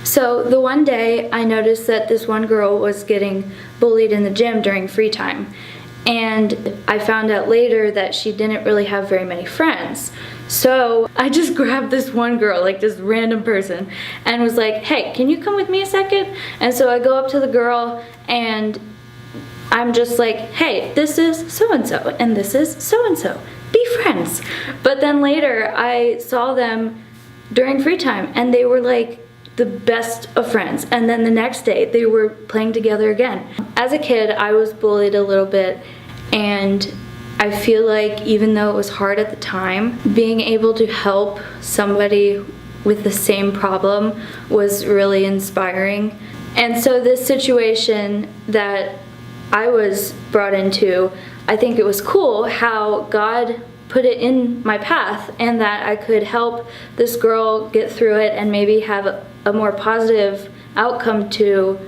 So the one day I noticed that this one girl was getting bullied in the gym during free time. And I found out later that she didn't really have very many friends. So I just grabbed this one girl, like this random person, and was like, hey, can you come with me a second? And so I go up to the girl and I'm just like, hey, this is so-and-so and this is so-and-so. Be friends. But then later I saw them during free time and they were like the best of friends. And then the next day they were playing together again. As a kid, I was bullied a little bit, and I feel like even though it was hard at the time, being able to help somebody with the same problem was really inspiring. And so this situation that I was brought into, I think it was cool how God put it in my path and that I could help this girl get through it and maybe have a more positive outcome to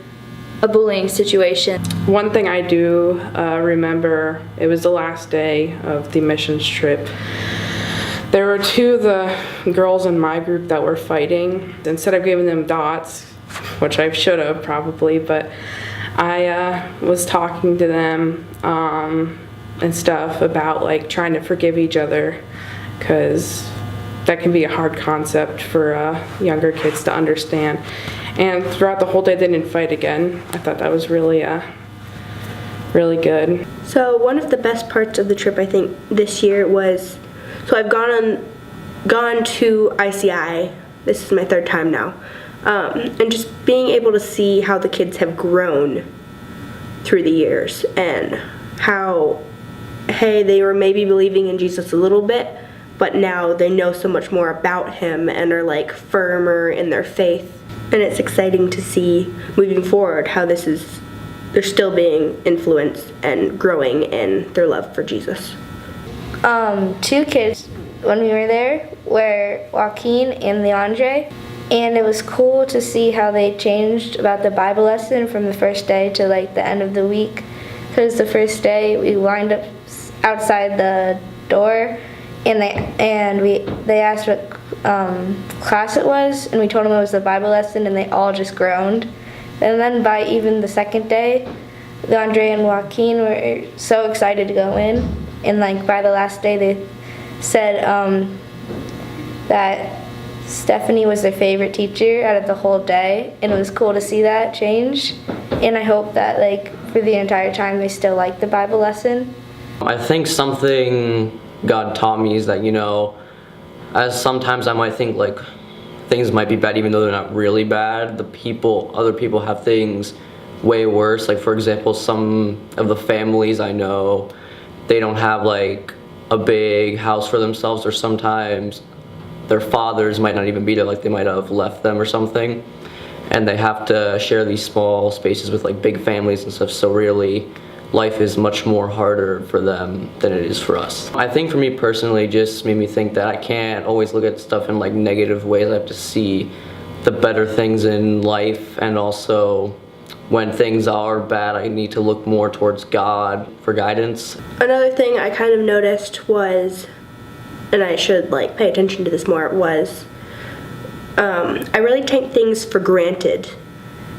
a bullying situation. One thing I do remember, it was the last day of the missions trip. There were two of the girls in my group that were fighting. Instead of giving them dots, which I should have probably, but I was talking to them and stuff about like trying to forgive each other, because that can be a hard concept for younger kids to understand. And throughout the whole day, they didn't fight again. I thought that was really, really good. So one of the best parts of the trip, I think, this year was, so I've gone to ICI. This is my third time now, and just being able to see how the kids have grown through the years and how, hey, they were maybe believing in Jesus a little bit, but now they know so much more about him and are like firmer in their faith. And it's exciting to see moving forward how they're still being influenced and growing in their love for Jesus. Two kids when we were there were Joaquin and Leandre, and it was cool to see how they changed about the Bible lesson from the first day to like the end of the week. Because the first day we lined up outside the door and they asked what class it was, and we told them it was the Bible lesson, and they all just groaned. And then by even the second day, Leandre and Joaquin were so excited to go in, and like by the last day they said that Stephanie was their favorite teacher out of the whole day, and it was cool to see that change. And I hope that like for the entire time they still like the Bible lesson. I think something God taught me is that, you know, as sometimes I might think like things might be bad even though they're not really bad, other people have things way worse. Like for example, some of the families I know, they don't have like a big house for themselves, or sometimes their fathers might not even be there, like they might have left them or something, and they have to share these small spaces with like big families and stuff. So really life is much more harder for them than it is for us. I think for me personally, just made me think that I can't always look at stuff in like negative ways. I have to see the better things in life, and also when things are bad, I need to look more towards God for guidance. Another thing I kind of noticed was, and I should like pay attention to this more, was I really take things for granted.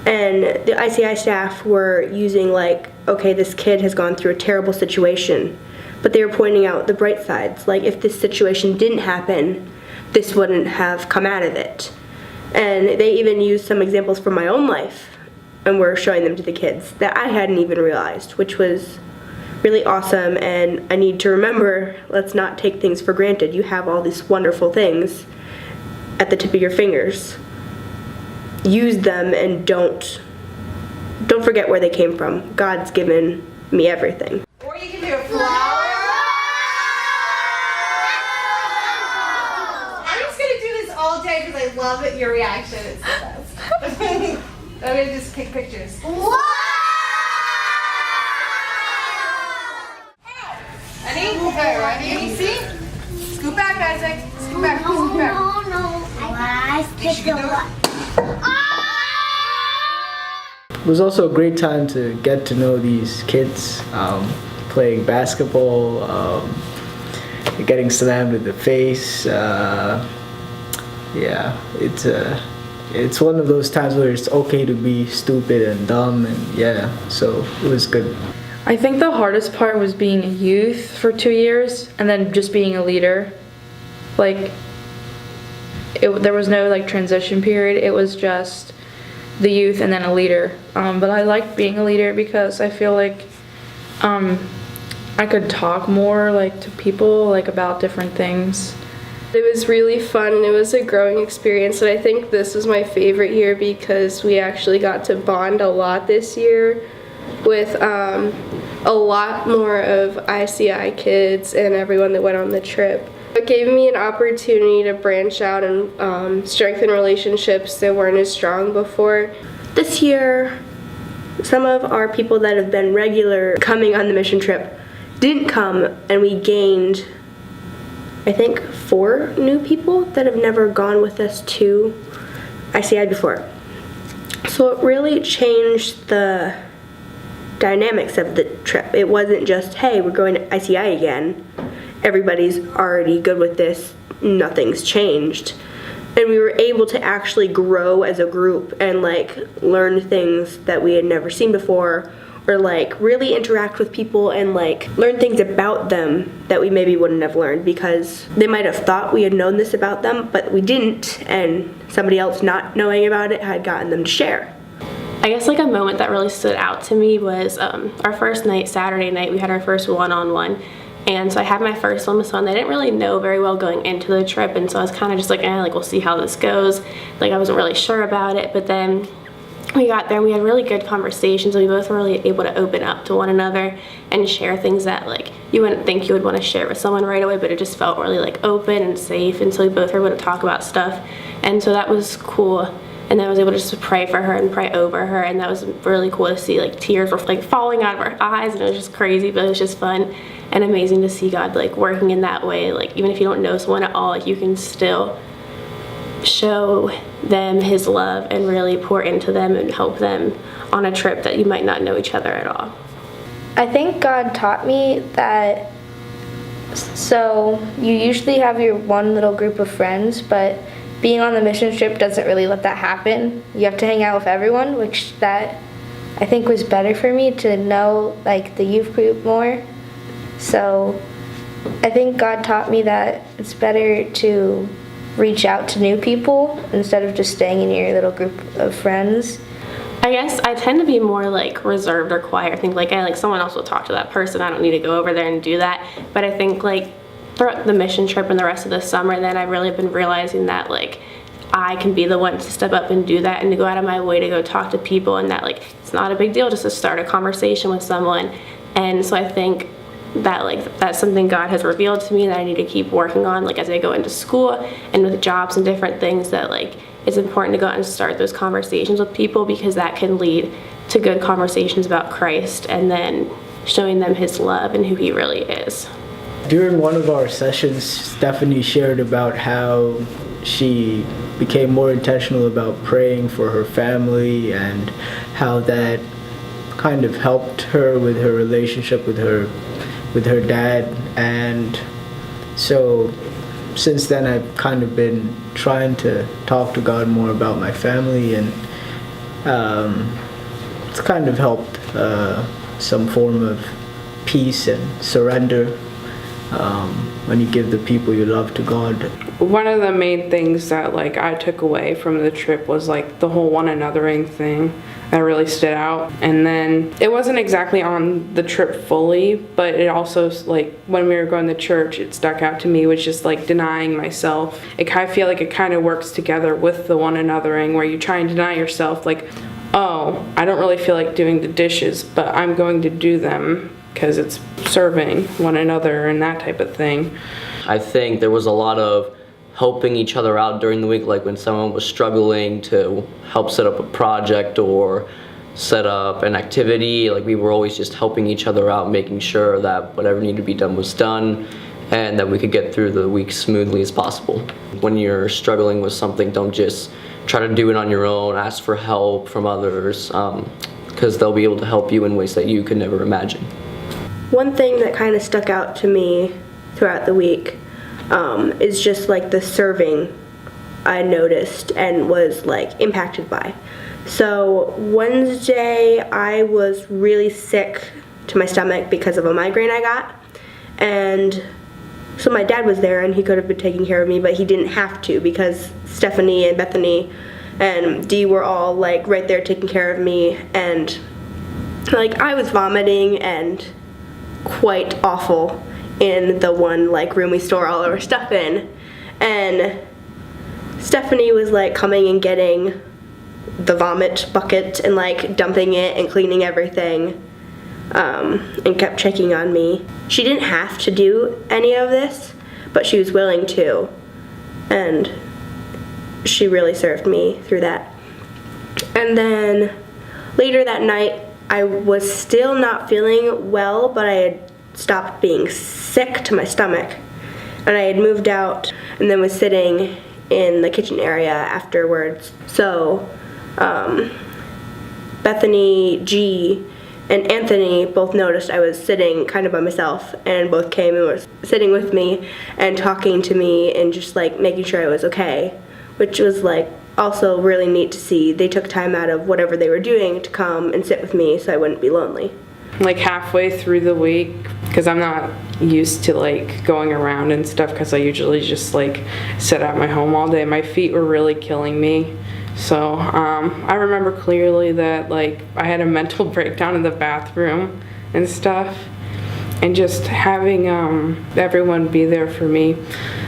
And the ICI staff were using like, okay, this kid has gone through a terrible situation, but they were pointing out the bright sides. Like if this situation didn't happen, this wouldn't have come out of it. And they even used some examples from my own life and were showing them to the kids that I hadn't even realized, which was really awesome. And I need to remember, let's not take things for granted. You have all these wonderful things at the tip of your fingers. Use them and don't forget where they came from. God's given me everything. Or you can do a flower. I'm just gonna do this all day because I love it. Your reaction is the best. I'm gonna just take pictures. Wow! Ready? Okay, ready? See? Scoot back, Isaac. Scoot back. Scoot back. No. Let's take a look. It was also a great time to get to know these kids, playing basketball, getting slammed in the face. Yeah, it's it's one of those times where it's okay to be stupid and dumb, and yeah, so it was good. I think the hardest part was being a youth for 2 years and then just being a leader. Like, there was no like transition period. It was just the youth and then a leader. But I liked being a leader because I feel like I could talk more like to people like about different things. It was really fun and it was a growing experience, and I think this was my favorite year because we actually got to bond a lot this year with a lot more of ICI kids and everyone that went on the trip. It gave me an opportunity to branch out and strengthen relationships that weren't as strong before. This year, some of our people that have been regular coming on the mission trip didn't come, and we gained, I think, 4 new people that have never gone with us to ICI before. So it really changed the dynamics of the trip. It wasn't just, hey, we're going to ICI again. Everybody's already good with this. Nothing's changed. And we were able to actually grow as a group and like learn things that we had never seen before, or like really interact with people and like learn things about them that we maybe wouldn't have learned because they might have thought we had known this about them, but we didn't, and somebody else not knowing about it had gotten them to share. I guess like a moment that really stood out to me was our first night, Saturday night, we had our first one-on-one. And so I had my first one with someone they didn't really know very well going into the trip, and so I was kind of just like, like we'll see how this goes. Like I wasn't really sure about it, but then we got there and we had really good conversations, and we both were really able to open up to one another and share things that like you wouldn't think you would want to share with someone right away, but it just felt really like open and safe, and so we both were able to talk about stuff, and so that was cool. And then I was able to just pray for her and pray over her, and that was really cool to see. Like tears were like falling out of her eyes, and it was just crazy, but it was just fun and amazing to see God like working in that way. Like even if you don't know someone at all, like, you can still show them His love and really pour into them and help them on a trip that you might not know each other at all. I think God taught me that, so you usually have your one little group of friends, but being on the mission trip doesn't really let that happen. You have to hang out with everyone, which that I think was better for me to know like the youth group more. So I think God taught me that it's better to reach out to new people instead of just staying in your little group of friends. I guess I tend to be more like reserved or quiet. I think like someone else will talk to that person. I don't need to go over there and do that. But I think like throughout the mission trip and the rest of the summer, then I've really been realizing that like I can be the one to step up and do that and to go out of my way to go talk to people, and that like it's not a big deal just to start a conversation with someone. And so I think that like that's something God has revealed to me that I need to keep working on, like as I go into school and with jobs and different things, that like it's important to go out and start those conversations with people, because that can lead to good conversations about Christ and then showing them His love and who He really is. During one of our sessions, Stephanie shared about how she became more intentional about praying for her family and how that kind of helped her with her relationship with her dad. And so since then I've kind of been trying to talk to God more about my family, and it's kind of helped some form of peace and surrender when you give the people you love to God. One of the main things that like I took away from the trip was like the whole one anothering thing that really stood out. And then it wasn't exactly on the trip fully, but it also like when we were going to church, it stuck out to me, was just like denying myself. I feel like it kind of works together with the one anothering, where you try and deny yourself, like, oh, I don't really feel like doing the dishes, but I'm going to do them because it's serving one another and that type of thing. I think there was a lot of helping each other out during the week, like when someone was struggling to help set up a project or set up an activity, like we were always just helping each other out, making sure that whatever needed to be done was done and that we could get through the week smoothly as possible. When you're struggling with something, don't just try to do it on your own, ask for help from others, because they'll be able to help you in ways that you could never imagine. One thing that kind of stuck out to me throughout the week is just like the serving I noticed and was like impacted by. So Wednesday I was really sick to my stomach because of a migraine I got, and so my dad was there and he could have been taking care of me, but he didn't have to because Stephanie and Bethany and Dee were all like right there taking care of me, and like I was vomiting and quite awful in the one like room we store all our stuff in, and Stephanie was like coming and getting the vomit bucket and like dumping it and cleaning everything, and kept checking on me. She didn't have to do any of this, but she was willing to, and she really served me through that. And then later that night I was still not feeling well, but I had stopped being sick to my stomach, and I had moved out and then was sitting in the kitchen area afterwards. So Bethany, G, and Anthony both noticed I was sitting kind of by myself, and both came and was sitting with me and talking to me and just like making sure I was okay, which was like also really neat to see. They took time out of whatever they were doing to come and sit with me so I wouldn't be lonely. Like halfway through the week, because I'm not used to like going around and stuff, because I usually just like sit at my home all day, my feet were really killing me. So I remember clearly that like I had a mental breakdown in the bathroom and stuff, and just having everyone be there for me,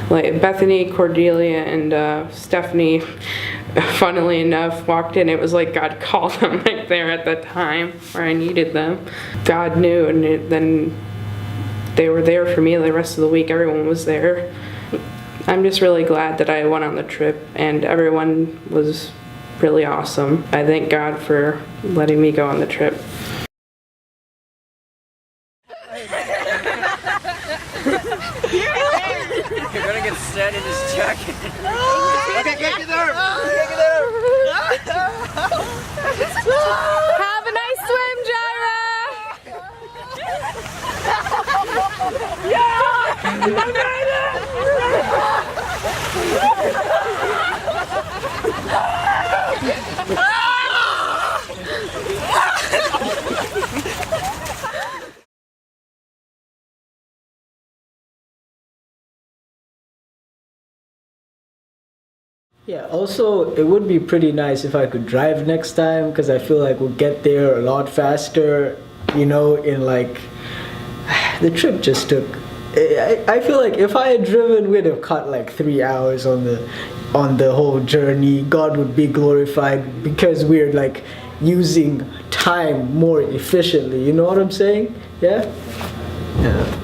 like Bethany, Cordelia, and Stephanie, funnily enough, walked in. It was like God called them right there at the time where I needed them. God knew, and then they were there for me the rest of the week. Everyone was there. I'm just really glad that I went on the trip, and everyone was really awesome. I thank God for letting me go on the trip. You're gonna get sand in his jacket. Okay, get there. Have a nice swim, Jaira. Yeah! I made it! Yeah, also it would be pretty nice if I could drive next time, because I feel like we'll get there a lot faster, you know, in like, the trip just took, I feel like if I had driven, we'd have cut like 3 hours on the whole journey. God would be glorified because we're like using time more efficiently, you know what I'm saying? Yeah? Yeah.